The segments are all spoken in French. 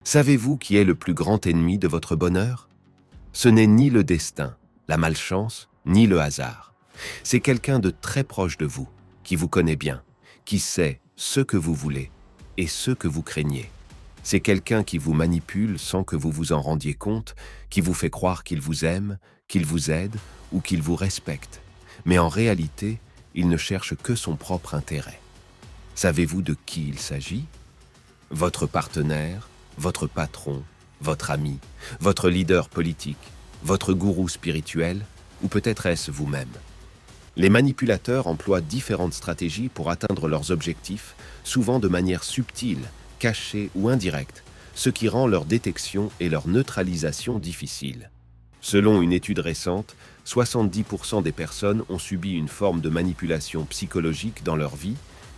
Savez-vous qui est le plus grand ennemi de votre bonheur? Ce n'est ni le destin, la malchance, ni le hasard. C'est quelqu'un de très proche de vous, qui vous connaît bien, qui sait ce que vous voulez et ce que vous craignez. C'est quelqu'un qui vous manipule sans que vous vous en rendiez compte, qui vous fait croire qu'il vous aime, qu'il vous aide ou qu'il vous respecte. Mais en réalité, il ne cherche que son propre intérêt. Savez-vous de qui il s'agit? Votre partenaire, votre patron, votre ami, votre leader politique, votre gourou spirituel, ou peut-être est-ce vous-même. Les manipulateurs emploient différentes stratégies pour atteindre leurs objectifs, souvent de manière subtile, cachée ou indirecte, ce qui rend leur détection et leur neutralisation difficiles. Selon une étude récente, 70% des personnes ont subi une forme de manipulation psychologique dans leur vie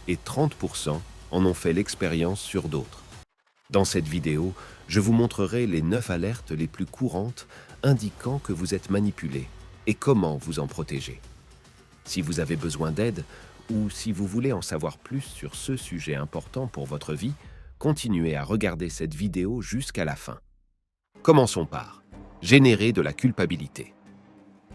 et 30% en ont fait l'expérience sur d'autres. Dans cette vidéo, je vous montrerai les 9 alertes les plus courantes indiquant que vous êtes manipulé et comment vous en protéger. Si vous avez besoin d'aide ou si vous voulez en savoir plus sur ce sujet important pour votre vie, continuez à regarder cette vidéo jusqu'à la fin. Commençons par générer de la culpabilité.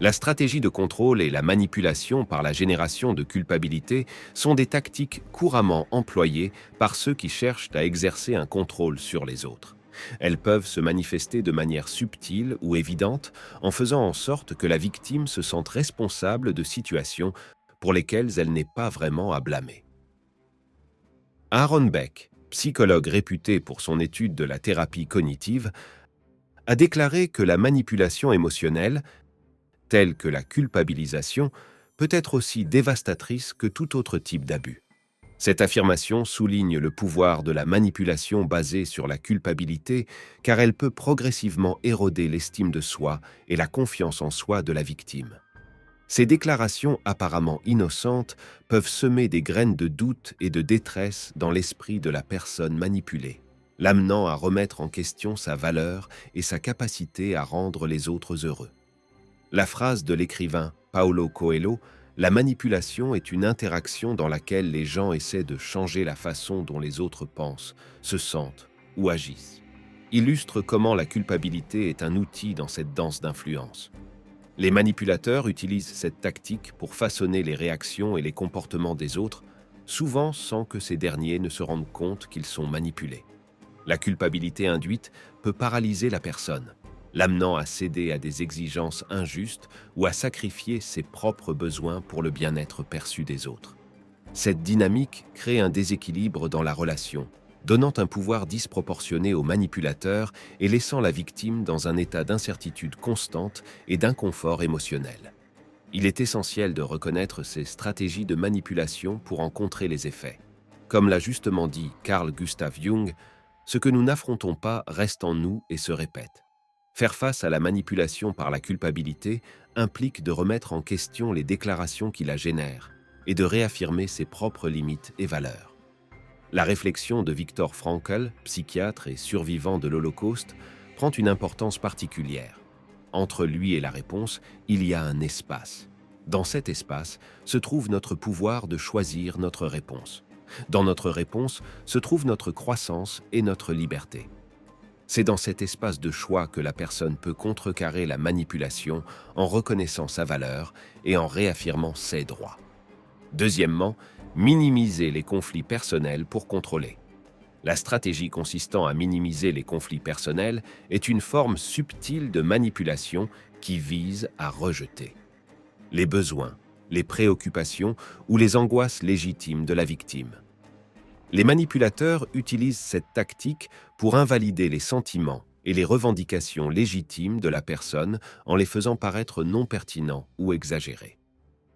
La stratégie de contrôle et la manipulation par la génération de culpabilité sont des tactiques couramment employées par ceux qui cherchent à exercer un contrôle sur les autres. Elles peuvent se manifester de manière subtile ou évidente en faisant en sorte que la victime se sente responsable de situations pour lesquelles elle n'est pas vraiment à blâmer. Aaron Beck, psychologue réputé pour son étude de la thérapie cognitive, a déclaré que la manipulation émotionnelle, telle que la culpabilisation, peut être aussi dévastatrice que tout autre type d'abus. Cette affirmation souligne le pouvoir de la manipulation basée sur la culpabilité, car elle peut progressivement éroder l'estime de soi et la confiance en soi de la victime. Ces déclarations apparemment innocentes peuvent semer des graines de doute et de détresse dans l'esprit de la personne manipulée, l'amenant à remettre en question sa valeur et sa capacité à rendre les autres heureux. La phrase de l'écrivain Paulo Coelho, « La manipulation est une interaction dans laquelle les gens essaient de changer la façon dont les autres pensent, se sentent ou agissent », illustre comment la culpabilité est un outil dans cette danse d'influence. Les manipulateurs utilisent cette tactique pour façonner les réactions et les comportements des autres, souvent sans que ces derniers ne se rendent compte qu'ils sont manipulés. La culpabilité induite peut paralyser la personne, l'amenant à céder à des exigences injustes ou à sacrifier ses propres besoins pour le bien-être perçu des autres. Cette dynamique crée un déséquilibre dans la relation, donnant un pouvoir disproportionné au manipulateur et laissant la victime dans un état d'incertitude constante et d'inconfort émotionnel. Il est essentiel de reconnaître ces stratégies de manipulation pour en contrer les effets. Comme l'a justement dit Carl Gustav Jung, « Ce que nous n'affrontons pas reste en nous et se répète ». Faire face à la manipulation par la culpabilité implique de remettre en question les déclarations qui la génèrent et de réaffirmer ses propres limites et valeurs. La réflexion de Viktor Frankl, psychiatre et survivant de l'Holocauste, prend une importance particulière. Entre lui et la réponse, il y a un espace. Dans cet espace se trouve notre pouvoir de choisir notre réponse. Dans notre réponse se trouve notre croissance et notre liberté. C'est dans cet espace de choix que la personne peut contrecarrer la manipulation en reconnaissant sa valeur et en réaffirmant ses droits. Deuxièmement, minimiser les conflits personnels pour contrôler. La stratégie consistant à minimiser les conflits personnels est une forme subtile de manipulation qui vise à rejeter les besoins, les préoccupations ou les angoisses légitimes de la victime. Les manipulateurs utilisent cette tactique pour invalider les sentiments et les revendications légitimes de la personne en les faisant paraître non pertinents ou exagérés.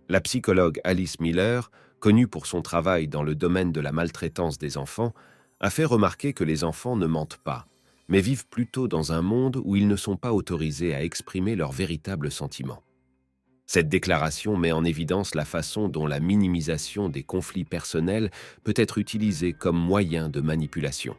La psychologue Alice Miller, connue pour son travail dans le domaine de la maltraitance des enfants, a fait remarquer que les enfants ne mentent pas, mais vivent plutôt dans un monde où ils ne sont pas autorisés à exprimer leurs véritables sentiments. Cette déclaration met en évidence la façon dont la minimisation des conflits personnels peut être utilisée comme moyen de manipulation.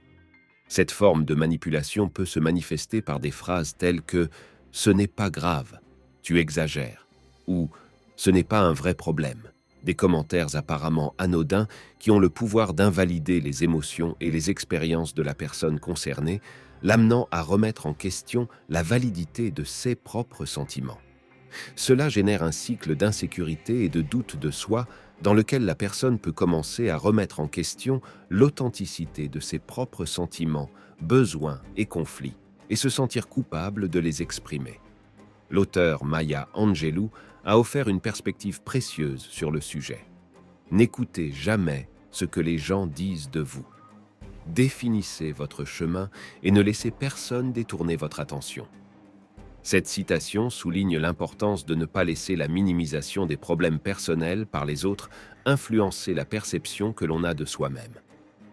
Cette forme de manipulation peut se manifester par des phrases telles que « ce n'est pas grave, tu exagères » ou « ce n'est pas un vrai problème », des commentaires apparemment anodins qui ont le pouvoir d'invalider les émotions et les expériences de la personne concernée, l'amenant à remettre en question la validité de ses propres sentiments. Cela génère un cycle d'insécurité et de doute de soi dans lequel la personne peut commencer à remettre en question l'authenticité de ses propres sentiments, besoins et conflits, et se sentir coupable de les exprimer. L'auteur Maya Angelou a offert une perspective précieuse sur le sujet. N'écoutez jamais ce que les gens disent de vous. Définissez votre chemin et ne laissez personne détourner votre attention. Cette citation souligne l'importance de ne pas laisser la minimisation des problèmes personnels par les autres influencer la perception que l'on a de soi-même.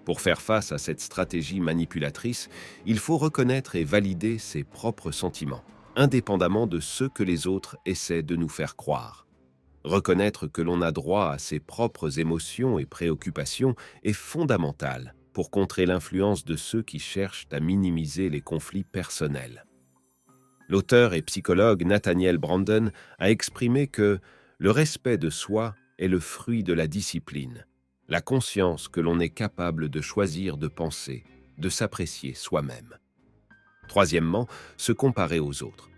Pour faire face à cette stratégie manipulatrice, il faut reconnaître et valider ses propres sentiments, indépendamment de ceux que les autres essaient de nous faire croire. Reconnaître que l'on a droit à ses propres émotions et préoccupations est fondamental pour contrer l'influence de ceux qui cherchent à minimiser les conflits personnels. L'auteur et psychologue Nathaniel Branden a exprimé que le respect de soi est le fruit de la discipline, la conscience que l'on est capable de choisir de penser, de s'apprécier soi-même. Troisièmement, se comparer aux autres.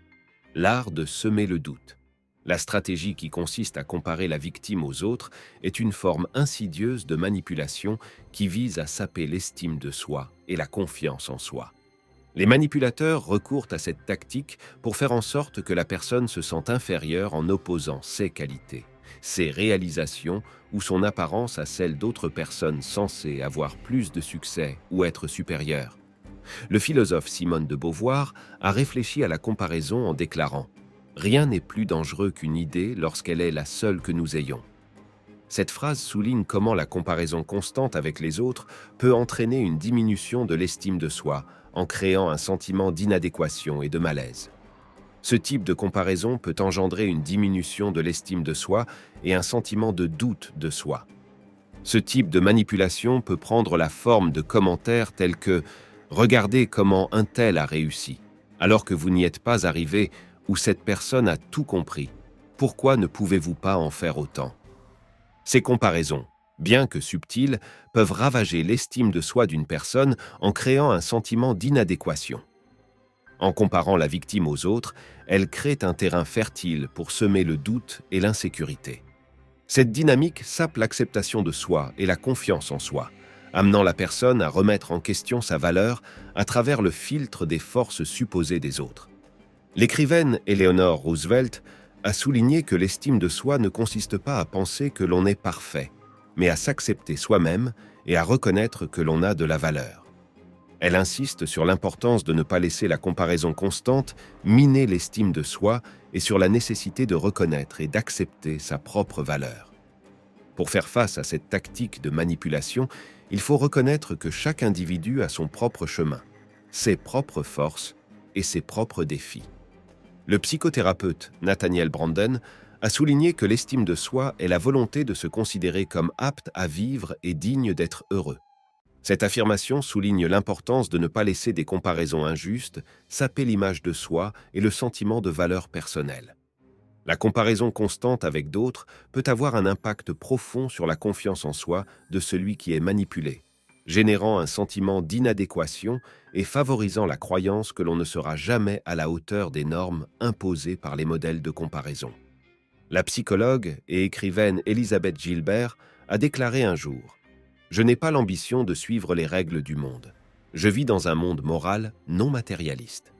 L'art de semer le doute. La stratégie qui consiste à comparer la victime aux autres est une forme insidieuse de manipulation qui vise à saper l'estime de soi et la confiance en soi. Les manipulateurs recourent à cette tactique pour faire en sorte que la personne se sente inférieure en opposant ses qualités, ses réalisations ou son apparence à celles d'autres personnes censées avoir plus de succès ou être supérieures. Le philosophe Simone de Beauvoir a réfléchi à la comparaison en déclarant « Rien n'est plus dangereux qu'une idée lorsqu'elle est la seule que nous ayons ». Cette phrase souligne comment la comparaison constante avec les autres peut entraîner une diminution de l'estime de soi en créant un sentiment d'inadéquation et de malaise. Ce type de comparaison peut engendrer une diminution de l'estime de soi et un sentiment de doute de soi. Ce type de manipulation peut prendre la forme de commentaires tels que « Regardez comment un tel a réussi », alors que vous n'y êtes pas arrivé ou cette personne a tout compris. Pourquoi ne pouvez-vous pas en faire autant ? Ces comparaisons, bien que subtiles, peuvent ravager l'estime de soi d'une personne en créant un sentiment d'inadéquation. En comparant la victime aux autres, elle crée un terrain fertile pour semer le doute et l'insécurité. Cette dynamique sape l'acceptation de soi et la confiance en soi, amenant la personne à remettre en question sa valeur à travers le filtre des forces supposées des autres. L'écrivaine Eleanor Roosevelt a souligné que l'estime de soi ne consiste pas à penser que l'on est parfait, mais à s'accepter soi-même et à reconnaître que l'on a de la valeur. Elle insiste sur l'importance de ne pas laisser la comparaison constante miner l'estime de soi et sur la nécessité de reconnaître et d'accepter sa propre valeur. Pour faire face à cette tactique de manipulation, il faut reconnaître que chaque individu a son propre chemin, ses propres forces et ses propres défis. Le psychothérapeute Nathaniel Branden a souligné que l'estime de soi est la volonté de se considérer comme apte à vivre et digne d'être heureux. Cette affirmation souligne l'importance de ne pas laisser des comparaisons injustes saper l'image de soi et le sentiment de valeur personnelle. La comparaison constante avec d'autres peut avoir un impact profond sur la confiance en soi de celui qui est manipulé, générant un sentiment d'inadéquation et favorisant la croyance que l'on ne sera jamais à la hauteur des normes imposées par les modèles de comparaison. La psychologue et écrivaine Elisabeth Gilbert a déclaré un jour « Je n'ai pas l'ambition de suivre les règles du monde. Je vis dans un monde moral non matérialiste. »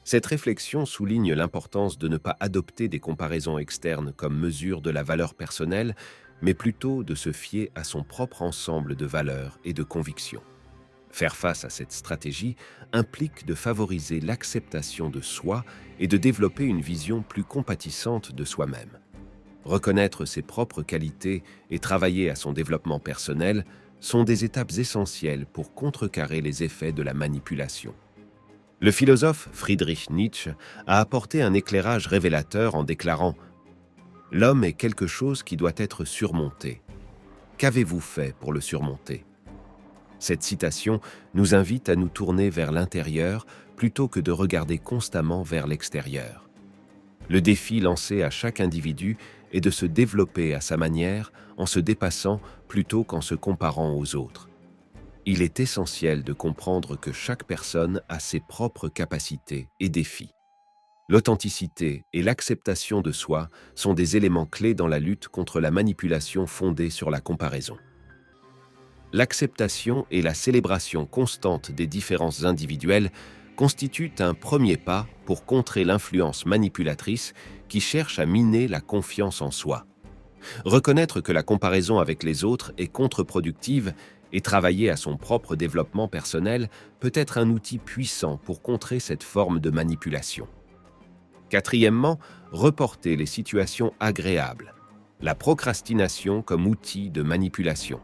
Cette réflexion souligne l'importance de ne pas adopter des comparaisons externes comme mesure de la valeur personnelle, mais plutôt de se fier à son propre ensemble de valeurs et de convictions. Faire face à cette stratégie implique de favoriser l'acceptation de soi et de développer une vision plus compatissante de soi-même. Reconnaître ses propres qualités et travailler à son développement personnel sont des étapes essentielles pour contrecarrer les effets de la manipulation. Le philosophe Friedrich Nietzsche a apporté un éclairage révélateur en déclarant « L'homme est quelque chose qui doit être surmonté. Qu'avez-vous fait pour le surmonter ?» Cette citation nous invite à nous tourner vers l'intérieur plutôt que de regarder constamment vers l'extérieur. Le défi lancé à chaque individu est de se développer à sa manière en se dépassant plutôt qu'en se comparant aux autres. Il est essentiel de comprendre que chaque personne a ses propres capacités et défis. L'authenticité et l'acceptation de soi sont des éléments clés dans la lutte contre la manipulation fondée sur la comparaison. L'acceptation et la célébration constante des différences individuelles constituent un premier pas pour contrer l'influence manipulatrice qui cherche à miner la confiance en soi. Reconnaître que la comparaison avec les autres est contre-productive et travailler à son propre développement personnel peut être un outil puissant pour contrer cette forme de manipulation. Quatrièmement, reporter les situations agréables. La procrastination comme outil de manipulation.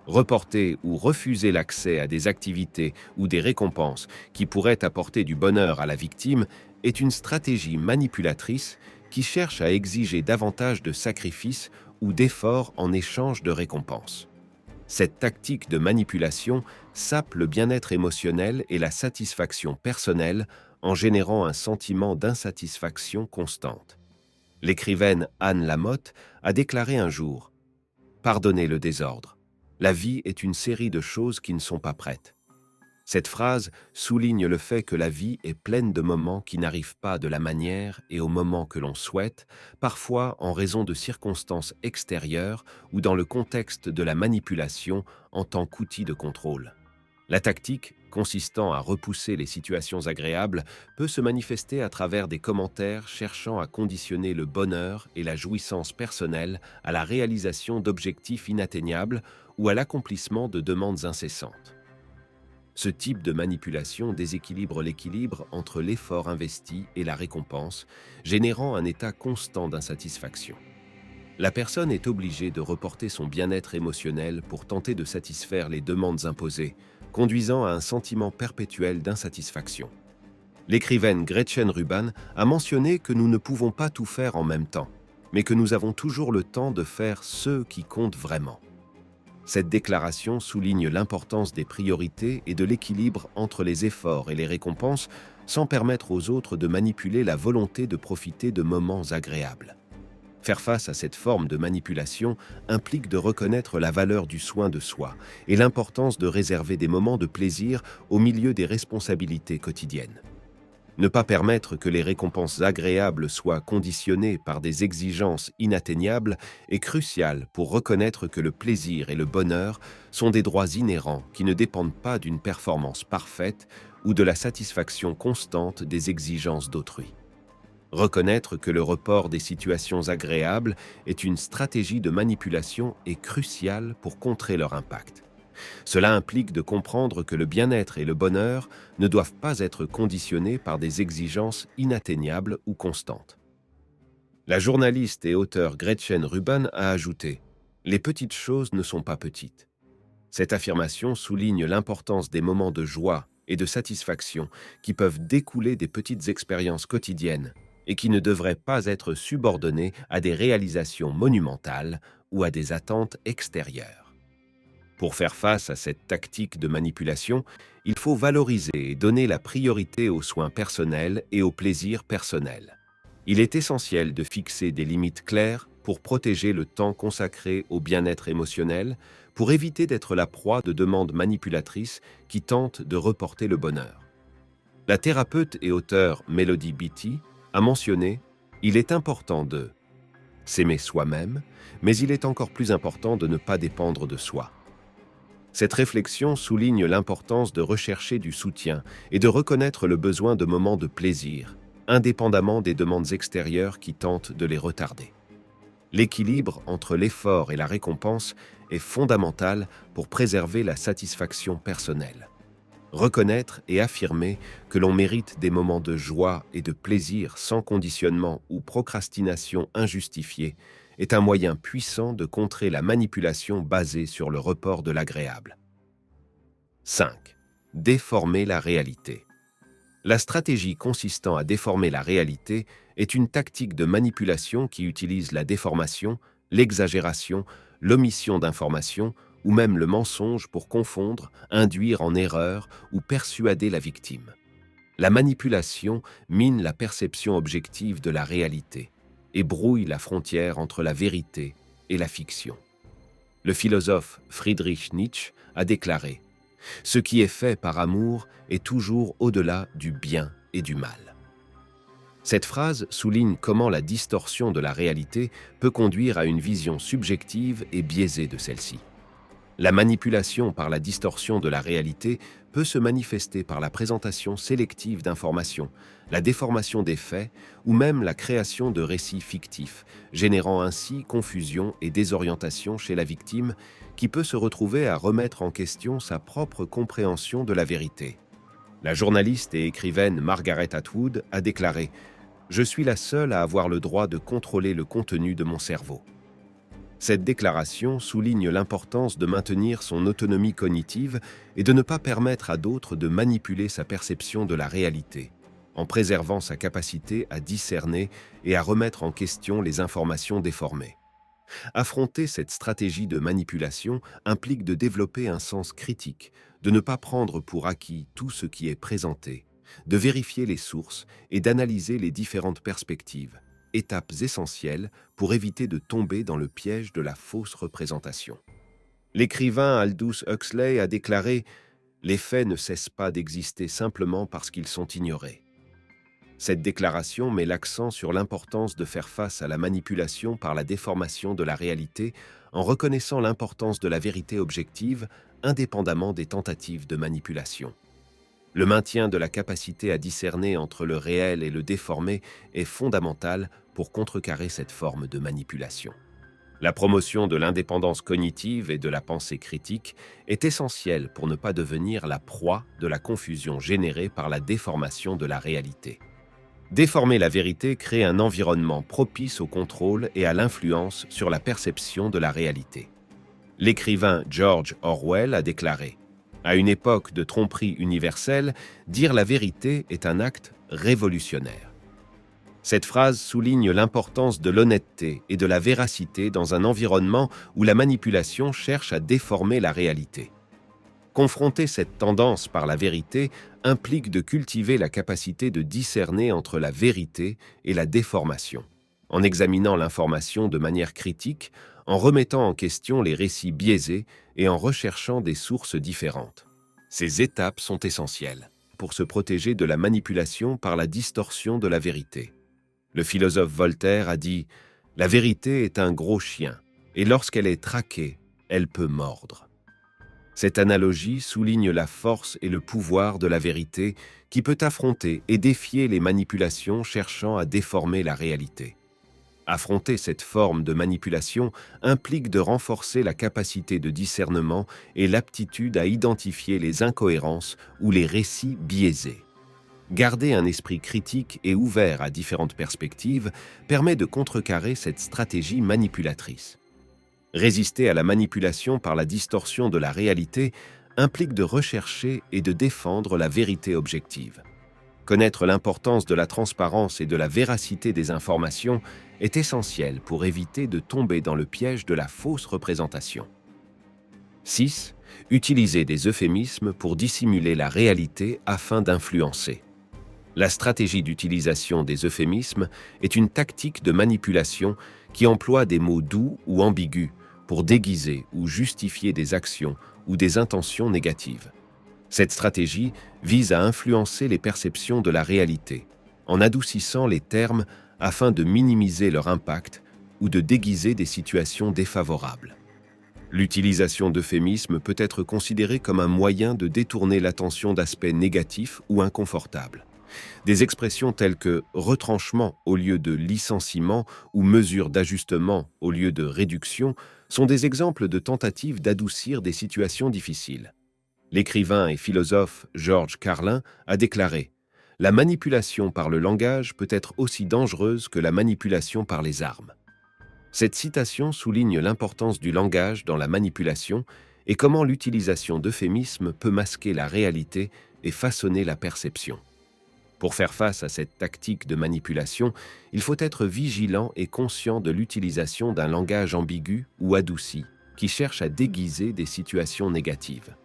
Reporter ou refuser l'accès à des activités ou des récompenses qui pourraient apporter du bonheur à la victime est une stratégie manipulatrice qui cherche à exiger davantage de sacrifices ou d'efforts en échange de récompenses. Cette tactique de manipulation sape le bien-être émotionnel et la satisfaction personnelle en générant un sentiment d'insatisfaction constante. L'écrivaine Anne Lamott a déclaré un jour « Pardonnez le désordre. La vie est une série de choses qui ne sont pas prêtes. » Cette phrase souligne le fait que la vie est pleine de moments qui n'arrivent pas de la manière et au moment que l'on souhaite, parfois en raison de circonstances extérieures ou dans le contexte de la manipulation en tant qu'outil de contrôle. La tactique, consistant à repousser les situations agréables, peut se manifester à travers des commentaires cherchant à conditionner le bonheur et la jouissance personnelle à la réalisation d'objectifs inatteignables ou à l'accomplissement de demandes incessantes. Ce type de manipulation déséquilibre l'équilibre entre l'effort investi et la récompense, générant un état constant d'insatisfaction. La personne est obligée de reporter son bien-être émotionnel pour tenter de satisfaire les demandes imposées, conduisant à un sentiment perpétuel d'insatisfaction. L'écrivaine Gretchen Rubin a mentionné que nous ne pouvons pas tout faire en même temps, mais que nous avons toujours le temps de faire ce qui compte vraiment. Cette déclaration souligne l'importance des priorités et de l'équilibre entre les efforts et les récompenses sans permettre aux autres de manipuler la volonté de profiter de moments agréables. Faire face à cette forme de manipulation implique de reconnaître la valeur du soin de soi et l'importance de réserver des moments de plaisir au milieu des responsabilités quotidiennes. Ne pas permettre que les récompenses agréables soient conditionnées par des exigences inatteignables est crucial pour reconnaître que le plaisir et le bonheur sont des droits inhérents qui ne dépendent pas d'une performance parfaite ou de la satisfaction constante des exigences d'autrui. Reconnaître que le report des situations agréables est une stratégie de manipulation est crucial pour contrer leur impact. Cela implique de comprendre que le bien-être et le bonheur ne doivent pas être conditionnés par des exigences inatteignables ou constantes. La journaliste et auteure Gretchen Rubin a ajouté « Les petites choses ne sont pas petites ». Cette affirmation souligne l'importance des moments de joie et de satisfaction qui peuvent découler des petites expériences quotidiennes et qui ne devraient pas être subordonnés à des réalisations monumentales ou à des attentes extérieures. Pour faire face à cette tactique de manipulation, il faut valoriser et donner la priorité aux soins personnels et aux plaisirs personnels. Il est essentiel de fixer des limites claires pour protéger le temps consacré au bien-être émotionnel, pour éviter d'être la proie de demandes manipulatrices qui tentent de reporter le bonheur. La thérapeute et auteure Melody Beattie a mentionné « Il est important de s'aimer soi-même, mais il est encore plus important de ne pas dépendre de soi. » Cette réflexion souligne l'importance de rechercher du soutien et de reconnaître le besoin de moments de plaisir, indépendamment des demandes extérieures qui tentent de les retarder. L'équilibre entre l'effort et la récompense est fondamental pour préserver la satisfaction personnelle. Reconnaître et affirmer que l'on mérite des moments de joie et de plaisir sans conditionnement ou procrastination injustifiée est un moyen puissant de contrer la manipulation basée sur le report de l'agréable. 5. Déformer la réalité. La stratégie consistant à déformer la réalité est une tactique de manipulation qui utilise la déformation, l'exagération, l'omission d'informations ou même le mensonge pour confondre, induire en erreur ou persuader la victime. La manipulation mine la perception objective de la réalité et brouille la frontière entre la vérité et la fiction. Le philosophe Friedrich Nietzsche a déclaré Ce qui est fait par amour est toujours au-delà du bien et du mal. Cette phrase souligne comment la distorsion de la réalité peut conduire à une vision subjective et biaisée de celle-ci. La manipulation par la distorsion de la réalité peut se manifester par la présentation sélective d'informations, la déformation des faits ou même la création de récits fictifs, générant ainsi confusion et désorientation chez la victime qui peut se retrouver à remettre en question sa propre compréhension de la vérité. La journaliste et écrivaine Margaret Atwood a déclaré « Je suis la seule à avoir le droit de contrôler le contenu de mon cerveau ». Cette déclaration souligne l'importance de maintenir son autonomie cognitive et de ne pas permettre à d'autres de manipuler sa perception de la réalité, en préservant sa capacité à discerner et à remettre en question les informations déformées. Affronter cette stratégie de manipulation implique de développer un sens critique, de ne pas prendre pour acquis tout ce qui est présenté, de vérifier les sources et d'analyser les différentes perspectives, étapes essentielles pour éviter de tomber dans le piège de la fausse représentation. L'écrivain Aldous Huxley a déclaré « Les faits ne cessent pas d'exister simplement parce qu'ils sont ignorés ». Cette déclaration met l'accent sur l'importance de faire face à la manipulation par la déformation de la réalité en reconnaissant l'importance de la vérité objective indépendamment des tentatives de manipulation. Le maintien de la capacité à discerner entre le réel et le déformé est fondamental pour contrecarrer cette forme de manipulation. La promotion de l'indépendance cognitive et de la pensée critique est essentielle pour ne pas devenir la proie de la confusion générée par la déformation de la réalité. Déformer la vérité crée un environnement propice au contrôle et à l'influence sur la perception de la réalité. L'écrivain George Orwell a déclaré « À une époque de tromperie universelle, dire la vérité est un acte révolutionnaire. » Cette phrase souligne l'importance de l'honnêteté et de la véracité dans un environnement où la manipulation cherche à déformer la réalité. Confronter cette tendance par la vérité implique de cultiver la capacité de discerner entre la vérité et la déformation, en examinant l'information de manière critique, en remettant en question les récits biaisés et en recherchant des sources différentes. Ces étapes sont essentielles pour se protéger de la manipulation par la distorsion de la vérité. Le philosophe Voltaire a dit « La vérité est un gros chien, et lorsqu'elle est traquée, elle peut mordre. » Cette analogie souligne la force et le pouvoir de la vérité qui peut affronter et défier les manipulations cherchant à déformer la réalité. Affronter cette forme de manipulation implique de renforcer la capacité de discernement et l'aptitude à identifier les incohérences ou les récits biaisés. Garder un esprit critique et ouvert à différentes perspectives permet de contrecarrer cette stratégie manipulatrice. Résister à la manipulation par la distorsion de la réalité implique de rechercher et de défendre la vérité objective. Connaître l'importance de la transparence et de la véracité des informations est essentiel pour éviter de tomber dans le piège de la fausse représentation. 6. Utiliser des euphémismes pour dissimuler la réalité afin d'influencer. La stratégie d'utilisation des euphémismes est une tactique de manipulation qui emploie des mots doux ou ambigus pour déguiser ou justifier des actions ou des intentions négatives. Cette stratégie vise à influencer les perceptions de la réalité, en adoucissant les termes afin de minimiser leur impact ou de déguiser des situations défavorables. L'utilisation d'euphémismes peut être considérée comme un moyen de détourner l'attention d'aspects négatifs ou inconfortables. Des expressions telles que retranchement au lieu de licenciement ou mesure d'ajustement au lieu de réduction sont des exemples de tentatives d'adoucir des situations difficiles. L'écrivain et philosophe George Carlin a déclaré « La manipulation par le langage peut être aussi dangereuse que la manipulation par les armes. » Cette citation souligne l'importance du langage dans la manipulation et comment l'utilisation d'euphémismes peut masquer la réalité et façonner la perception. Pour faire face à cette tactique de manipulation, il faut être vigilant et conscient de l'utilisation d'un langage ambigu ou adouci qui cherche à déguiser des situations négatives.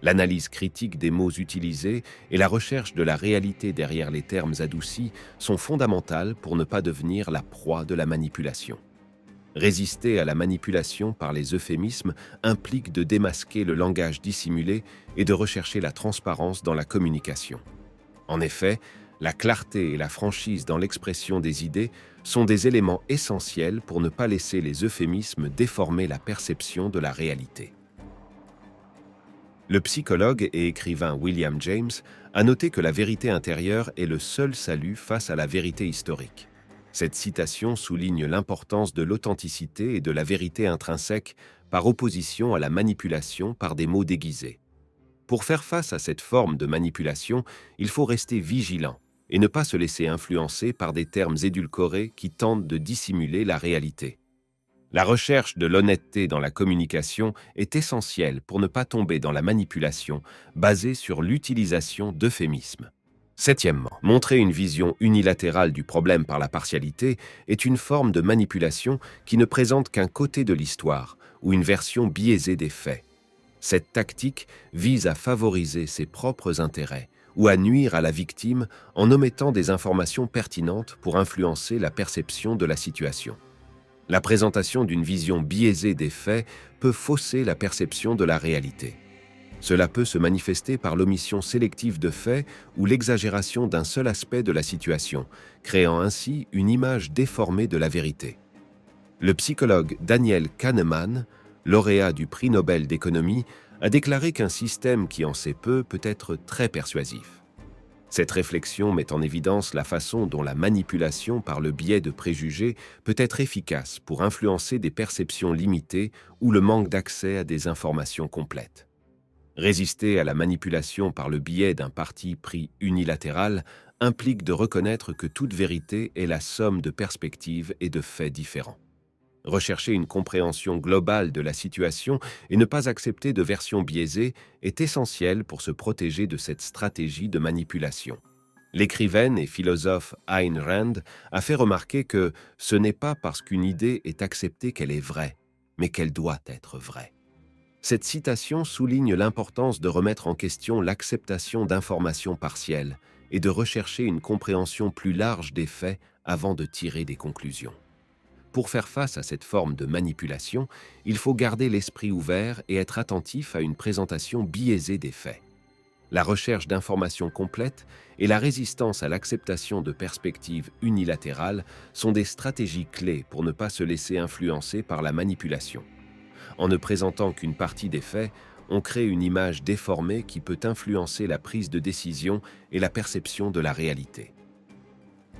L'analyse critique des mots utilisés et la recherche de la réalité derrière les termes adoucis sont fondamentales pour ne pas devenir la proie de la manipulation. Résister à la manipulation par les euphémismes implique de démasquer le langage dissimulé et de rechercher la transparence dans la communication. En effet, la clarté et la franchise dans l'expression des idées sont des éléments essentiels pour ne pas laisser les euphémismes déformer la perception de la réalité. Le psychologue et écrivain William James a noté que la vérité intérieure est le seul salut face à la vérité historique. Cette citation souligne l'importance de l'authenticité et de la vérité intrinsèque par opposition à la manipulation par des mots déguisés. Pour faire face à cette forme de manipulation, il faut rester vigilant et ne pas se laisser influencer par des termes édulcorés qui tentent de dissimuler la réalité. La recherche de l'honnêteté dans la communication est essentielle pour ne pas tomber dans la manipulation basée sur l'utilisation d'euphémismes. Septièmement, montrer une vision unilatérale du problème par la partialité est une forme de manipulation qui ne présente qu'un côté de l'histoire ou une version biaisée des faits. Cette tactique vise à favoriser ses propres intérêts ou à nuire à la victime en omettant des informations pertinentes pour influencer la perception de la situation. La présentation d'une vision biaisée des faits peut fausser la perception de la réalité. Cela peut se manifester par l'omission sélective de faits ou l'exagération d'un seul aspect de la situation, créant ainsi une image déformée de la vérité. Le psychologue Daniel Kahneman, lauréat du prix Nobel d'économie, a déclaré qu'un système qui en sait peu peut être très persuasif. Cette réflexion met en évidence la façon dont la manipulation par le biais de préjugés peut être efficace pour influencer des perceptions limitées ou le manque d'accès à des informations complètes. Résister à la manipulation par le biais d'un parti pris unilatéral implique de reconnaître que toute vérité est la somme de perspectives et de faits différents. Rechercher une compréhension globale de la situation et ne pas accepter de versions biaisées est essentiel pour se protéger de cette stratégie de manipulation. L'écrivaine et philosophe Ayn Rand a fait remarquer que ce n'est pas parce qu'une idée est acceptée qu'elle est vraie, mais qu'elle doit être vraie. Cette citation souligne l'importance de remettre en question l'acceptation d'informations partielles et de rechercher une compréhension plus large des faits avant de tirer des conclusions. Pour faire face à cette forme de manipulation, il faut garder l'esprit ouvert et être attentif à une présentation biaisée des faits. La recherche d'informations complètes et la résistance à l'acceptation de perspectives unilatérales sont des stratégies clés pour ne pas se laisser influencer par la manipulation. En ne présentant qu'une partie des faits, on crée une image déformée qui peut influencer la prise de décision et la perception de la réalité.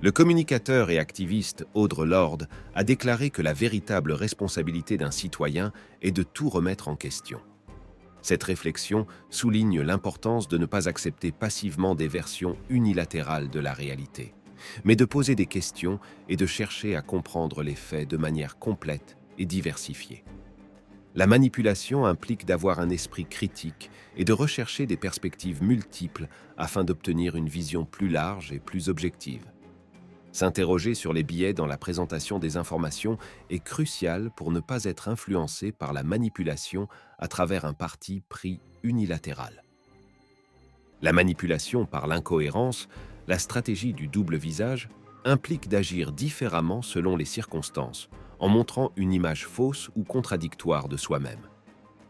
Le communicateur et activiste Audre Lorde a déclaré que la véritable responsabilité d'un citoyen est de tout remettre en question. Cette réflexion souligne l'importance de ne pas accepter passivement des versions unilatérales de la réalité, mais de poser des questions et de chercher à comprendre les faits de manière complète et diversifiée. La manipulation implique d'avoir un esprit critique et de rechercher des perspectives multiples afin d'obtenir une vision plus large et plus objective. S'interroger sur les biais dans la présentation des informations est crucial pour ne pas être influencé par la manipulation à travers un parti pris unilatéral. La manipulation par l'incohérence, la stratégie du double visage, implique d'agir différemment selon les circonstances, en montrant une image fausse ou contradictoire de soi-même.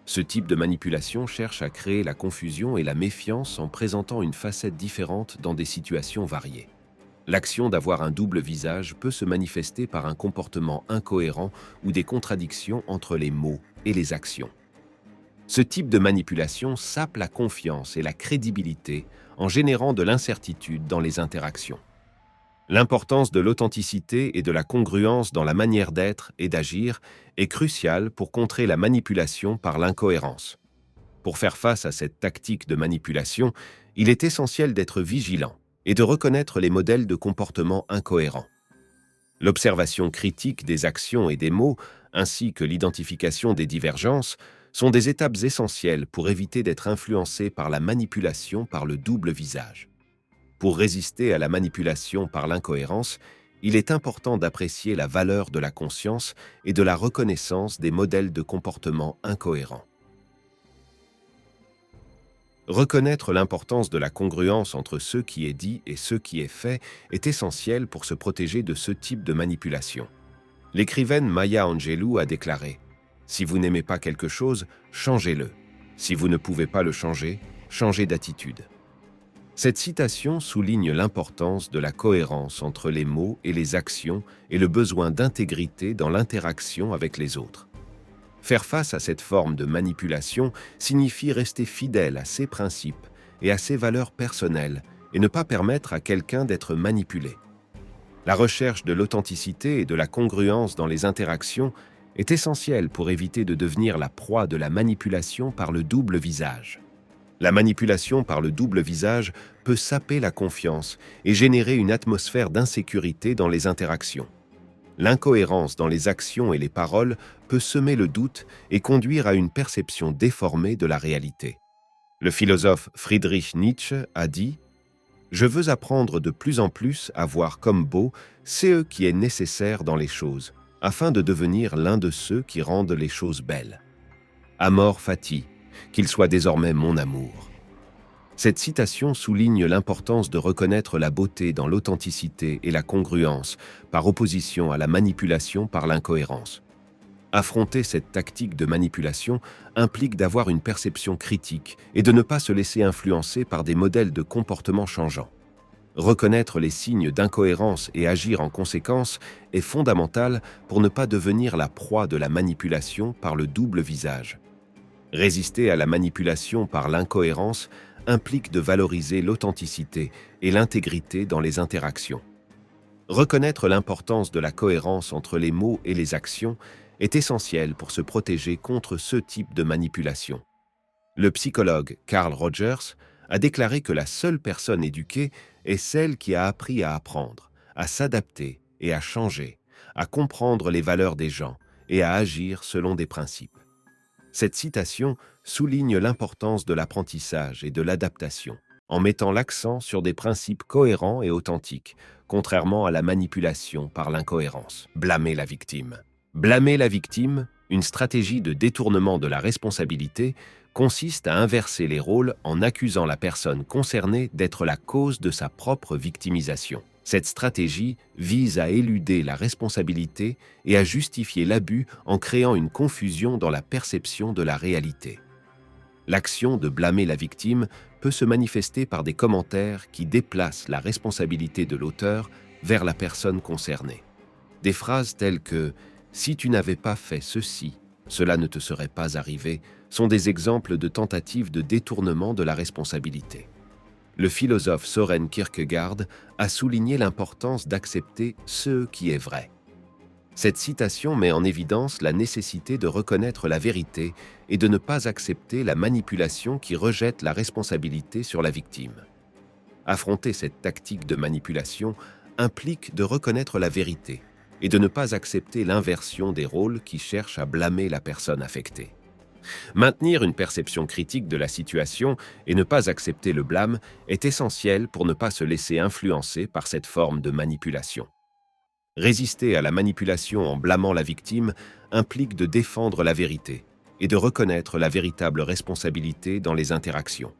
Ce type de manipulation cherche à créer la confusion et la méfiance en présentant une facette différente dans des situations variées. L'action d'avoir un double visage peut se manifester par un comportement incohérent ou des contradictions entre les mots et les actions. Ce type de manipulation sape la confiance et la crédibilité en générant de l'incertitude dans les interactions. L'importance de l'authenticité et de la congruence dans la manière d'être et d'agir est cruciale pour contrer la manipulation par l'incohérence. Pour faire face à cette tactique de manipulation, il est essentiel d'être vigilant et de reconnaître les modèles de comportement incohérents. L'observation critique des actions et des mots, ainsi que l'identification des divergences, sont des étapes essentielles pour éviter d'être influencé par la manipulation par le double visage. Pour résister à la manipulation par l'incohérence, il est important d'apprécier la valeur de la conscience et de la reconnaissance des modèles de comportement incohérents. Reconnaître l'importance de la congruence entre ce qui est dit et ce qui est fait est essentiel pour se protéger de ce type de manipulation. L'écrivaine Maya Angelou a déclaré « Si vous n'aimez pas quelque chose, changez-le. Si vous ne pouvez pas le changer, changez d'attitude. » Cette citation souligne l'importance de la cohérence entre les mots et les actions et le besoin d'intégrité dans l'interaction avec les autres. Faire face à cette forme de manipulation signifie rester fidèle à ses principes et à ses valeurs personnelles et ne pas permettre à quelqu'un d'être manipulé. La recherche de l'authenticité et de la congruence dans les interactions est essentielle pour éviter de devenir la proie de la manipulation par le double visage. La manipulation par le double visage peut saper la confiance et générer une atmosphère d'insécurité dans les interactions. L'incohérence dans les actions et les paroles peut semer le doute et conduire à une perception déformée de la réalité. Le philosophe Friedrich Nietzsche a dit « Je veux apprendre de plus en plus à voir comme beau ce qui est nécessaire dans les choses, afin de devenir l'un de ceux qui rendent les choses belles. Amor fati, qu'il soit désormais mon amour. » Cette citation souligne l'importance de reconnaître la beauté dans l'authenticité et la congruence, par opposition à la manipulation par l'incohérence. Affronter cette tactique de manipulation implique d'avoir une perception critique et de ne pas se laisser influencer par des modèles de comportement changeants. Reconnaître les signes d'incohérence et agir en conséquence est fondamental pour ne pas devenir la proie de la manipulation par le double visage. Résister à la manipulation par l'incohérence implique de valoriser l'authenticité et l'intégrité dans les interactions. Reconnaître l'importance de la cohérence entre les mots et les actions est essentiel pour se protéger contre ce type de manipulation. Le psychologue Carl Rogers a déclaré que la seule personne éduquée est celle qui a appris à apprendre, à s'adapter et à changer, à comprendre les valeurs des gens et à agir selon des principes. Cette citation souligne l'importance de l'apprentissage et de l'adaptation, en mettant l'accent sur des principes cohérents et authentiques, contrairement à la manipulation par l'incohérence. Blâmer la victime. Blâmer la victime, une stratégie de détournement de la responsabilité, consiste à inverser les rôles en accusant la personne concernée d'être la cause de sa propre victimisation. Cette stratégie vise à éluder la responsabilité et à justifier l'abus en créant une confusion dans la perception de la réalité. L'action de blâmer la victime peut se manifester par des commentaires qui déplacent la responsabilité de l'auteur vers la personne concernée. Des phrases telles que « si tu n'avais pas fait ceci, cela ne te serait pas arrivé » sont des exemples de tentatives de détournement de la responsabilité. Le philosophe Søren Kierkegaard a souligné l'importance d'accepter ce qui est vrai. Cette citation met en évidence la nécessité de reconnaître la vérité et de ne pas accepter la manipulation qui rejette la responsabilité sur la victime. Affronter cette tactique de manipulation implique de reconnaître la vérité et de ne pas accepter l'inversion des rôles qui cherchent à blâmer la personne affectée. Maintenir une perception critique de la situation et ne pas accepter le blâme est essentiel pour ne pas se laisser influencer par cette forme de manipulation. Résister à la manipulation en blâmant la victime implique de défendre la vérité et de reconnaître la véritable responsabilité dans les interactions.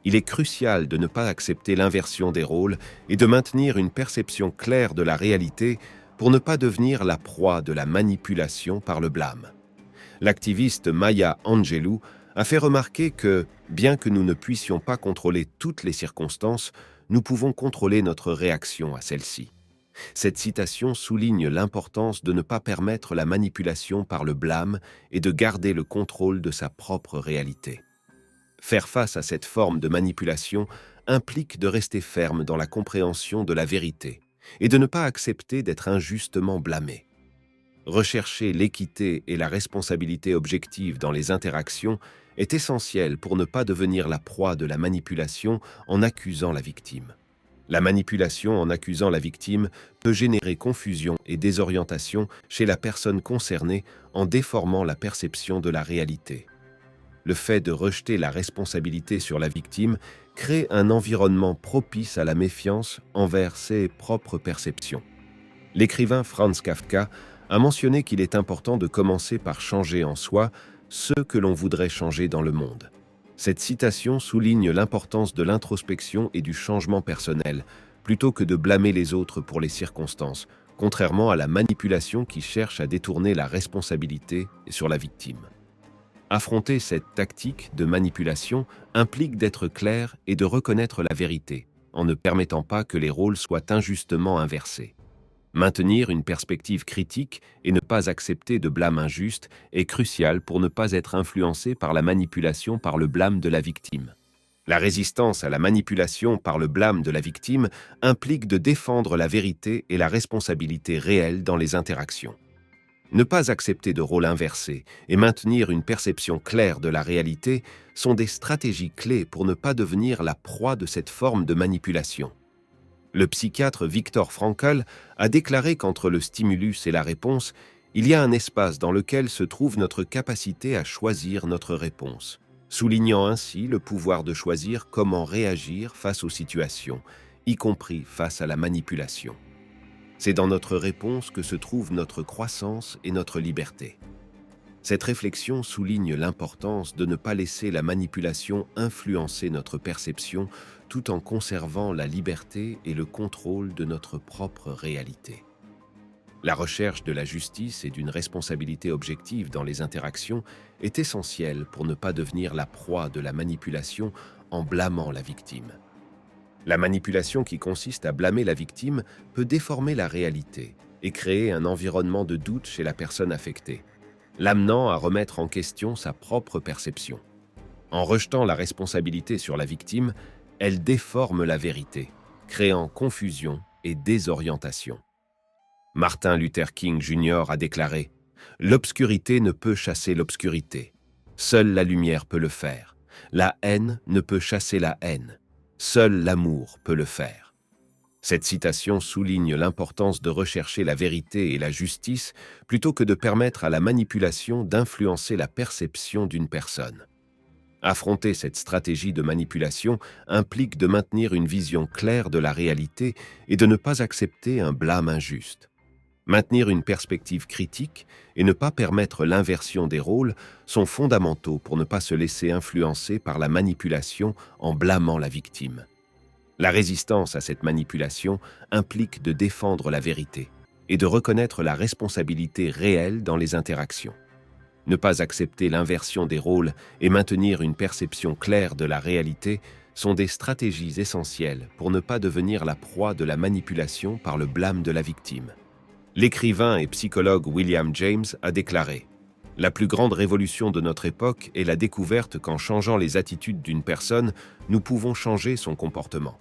Il est crucial de ne pas accepter l'inversion des rôles et de maintenir une perception claire de la réalité pour ne pas devenir la proie de la manipulation par le blâme. L'activiste Maya Angelou a fait remarquer que, bien que nous ne puissions pas contrôler toutes les circonstances, nous pouvons contrôler notre réaction à celles-ci. Cette citation souligne l'importance de ne pas permettre la manipulation par le blâme et de garder le contrôle de sa propre réalité. Faire face à cette forme de manipulation implique de rester ferme dans la compréhension de la vérité et de ne pas accepter d'être injustement blâmé. Rechercher l'équité et la responsabilité objective dans les interactions est essentiel pour ne pas devenir la proie de la manipulation en accusant la victime. La manipulation en accusant la victime peut générer confusion et désorientation chez la personne concernée en déformant la perception de la réalité. Le fait de rejeter la responsabilité sur la victime crée un environnement propice à la méfiance envers ses propres perceptions. L'écrivain Franz Kafka a mentionné qu'il est important de commencer par changer en soi ce que l'on voudrait changer dans le monde. Cette citation souligne l'importance de l'introspection et du changement personnel, plutôt que de blâmer les autres pour les circonstances, contrairement à la manipulation qui cherche à détourner la responsabilité sur la victime. Affronter cette tactique de manipulation implique d'être clair et de reconnaître la vérité, en ne permettant pas que les rôles soient injustement inversés. Maintenir une perspective critique et ne pas accepter de blâme injuste est crucial pour ne pas être influencé par la manipulation par le blâme de la victime. La résistance à la manipulation par le blâme de la victime implique de défendre la vérité et la responsabilité réelle dans les interactions. Ne pas accepter de rôle inversé et maintenir une perception claire de la réalité sont des stratégies clés pour ne pas devenir la proie de cette forme de manipulation. Le psychiatre Viktor Frankl a déclaré qu'entre le stimulus et la réponse, il y a un espace dans lequel se trouve notre capacité à choisir notre réponse, soulignant ainsi le pouvoir de choisir comment réagir face aux situations, y compris face à la manipulation. C'est dans notre réponse que se trouve notre croissance et notre liberté. Cette réflexion souligne l'importance de ne pas laisser la manipulation influencer notre perception tout en conservant la liberté et le contrôle de notre propre réalité. La recherche de la justice et d'une responsabilité objective dans les interactions est essentielle pour ne pas devenir la proie de la manipulation en blâmant la victime. La manipulation qui consiste à blâmer la victime peut déformer la réalité et créer un environnement de doute chez la personne affectée, l'amenant à remettre en question sa propre perception. En rejetant la responsabilité sur la victime, elle déforme la vérité, créant confusion et désorientation. Martin Luther King Jr. a déclaré « L'obscurité ne peut chasser l'obscurité. Seule la lumière peut le faire. La haine ne peut chasser la haine. Seul l'amour peut le faire. » Cette citation souligne l'importance de rechercher la vérité et la justice plutôt que de permettre à la manipulation d'influencer la perception d'une personne. Affronter cette stratégie de manipulation implique de maintenir une vision claire de la réalité et de ne pas accepter un blâme injuste. Maintenir une perspective critique et ne pas permettre l'inversion des rôles sont fondamentaux pour ne pas se laisser influencer par la manipulation en blâmant la victime. La résistance à cette manipulation implique de défendre la vérité et de reconnaître la responsabilité réelle dans les interactions. Ne pas accepter l'inversion des rôles et maintenir une perception claire de la réalité sont des stratégies essentielles pour ne pas devenir la proie de la manipulation par le blâme de la victime. L'écrivain et psychologue William James a déclaré « La plus grande révolution de notre époque est la découverte qu'en changeant les attitudes d'une personne, nous pouvons changer son comportement. »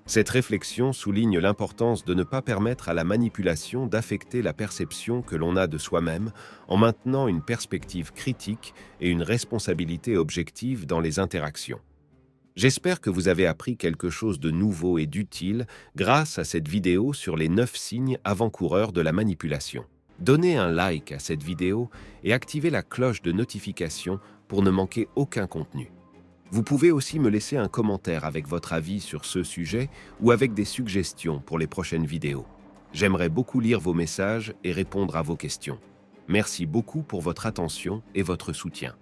Cette réflexion souligne l'importance de ne pas permettre à la manipulation d'affecter la perception que l'on a de soi-même en maintenant une perspective critique et une responsabilité objective dans les interactions. J'espère que vous avez appris quelque chose de nouveau et d'utile grâce à cette vidéo sur les 9 signes avant-coureurs de la manipulation. Donnez un like à cette vidéo et activez la cloche de notification pour ne manquer aucun contenu. Vous pouvez aussi me laisser un commentaire avec votre avis sur ce sujet ou avec des suggestions pour les prochaines vidéos. J'aimerais beaucoup lire vos messages et répondre à vos questions. Merci beaucoup pour votre attention et votre soutien.